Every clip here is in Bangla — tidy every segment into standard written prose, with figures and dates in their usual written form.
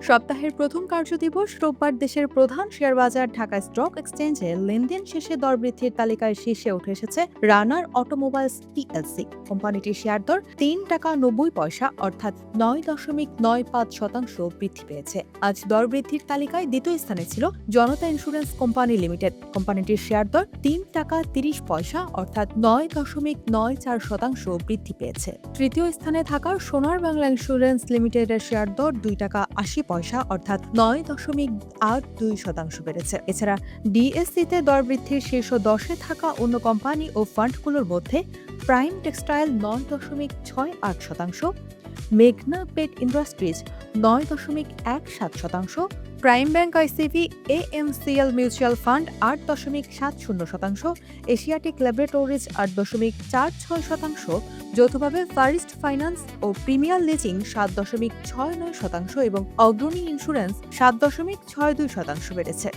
সপ্তাহের প্রথম কার্যদিবস রোববার দেশের প্রধান শেয়ার বাজার ঢাকা স্টক এক্সচেঞ্জে লেনদেন শেষে দর বৃদ্ধির তালিকায় শীর্ষে উঠে এসেছে রানার অটোমোবাইলস পিএলসি। কোম্পানিটির শেয়ার দর ৳৩.৯০ অর্থাৎ ৯.৯৫% বৃদ্ধি পেয়েছে। আজ দর বৃদ্ধির তালিকায় দ্বিতীয় স্থানে ছিল জনতা ইন্স্যুরেন্স কোম্পানি লিমিটেড। কোম্পানিটির শেয়ার দর ৳৩.৩০ অর্থাৎ ৯.৯৪% বৃদ্ধি পেয়েছে। তৃতীয় স্থানে থাকা সোনার বাংলা ইন্স্যুরেন্স লিমিটেডের শেয়ার দর ৳২.৮০ অর্থাৎ ৯.৮২% বেড়েছে। এছাড়া ডিএসসিতে দর বৃদ্ধির শীর্ষ 10-এ থাকা অন্য কোম্পানি ও ফান্ডগুলোর মধ্যে প্রাইম টেক্সটাইল ৯.৬৮%, মেঘনা পেট ইন্ডাস্ট্রিজ ৯.১৭%, prime bank ICB AMCL mutual fund ৮.৭০%, এশিয়াটিক ল্যাবরেটরিজ ৮.৪৬%, যৌথভাবে ফারিস্ট ফাইন্যান্স ও প্রিমিয়ার লিজিং ৭.৬৯% এবং অগ্রণী ইন্স্যুরেন্স ৭.৬২% বেড়েছে।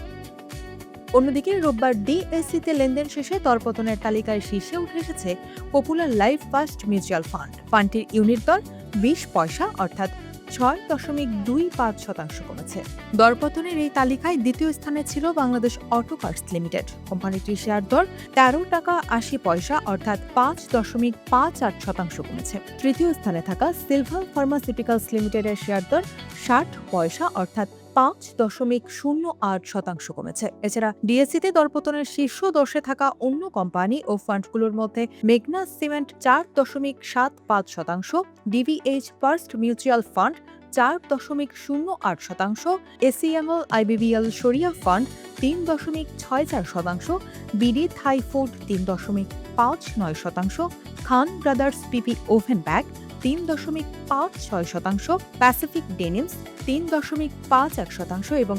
অন্যদিকে রোববার ডিএসসিতে লেনদেন শেষে দরপতনের তালিকায় শীর্ষে উঠে এসেছে popular life first mutual fund. ফান্ডটির ইউনিট দর ২০ পয়সা অর্থাৎ ৬.২৫% কমেছে। দরপতনের এই তালিকায় দ্বিতীয় স্থানে ছিল বাংলাদেশ অটো পার্টস লিমিটেড। কোম্পানিটির শেয়ার দর ৳১৩.৮০ অর্থাৎ ৫.৫৮% কমেছে। তৃতীয় স্থানে থাকা সিলভার ফার্মাসিউটিক্যালস লিমিটেডের শেয়ার দর ৬০ পয়সা অর্থাৎ ৫.০৮% কমেছে। এছাড়া ডিএসসিতে দরপতনের শীর্ষ 10-এ থাকা অন্য কোম্পানি ও ফান্ডগুলোর মধ্যে মেঘনা সিমেন্ট ৪.৭৫%, ডিভিএইচ ফার্স্ট মিউচুয়াল ফান্ড ৪.০৮%, এসিএমএল আইবিবিএল শরিয়া ফান্ড ৩.৬৪%, বিডি থাই ফুড ৩.৫৯%, Khan brothers PP woven bag ৩.৫৬%, প্যাসিফিক ডেনিমস ৩.৫১% এবং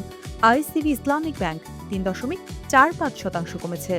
আইসিবি ইসলামিক ব্যাংক ৩.৪৫% কমেছে।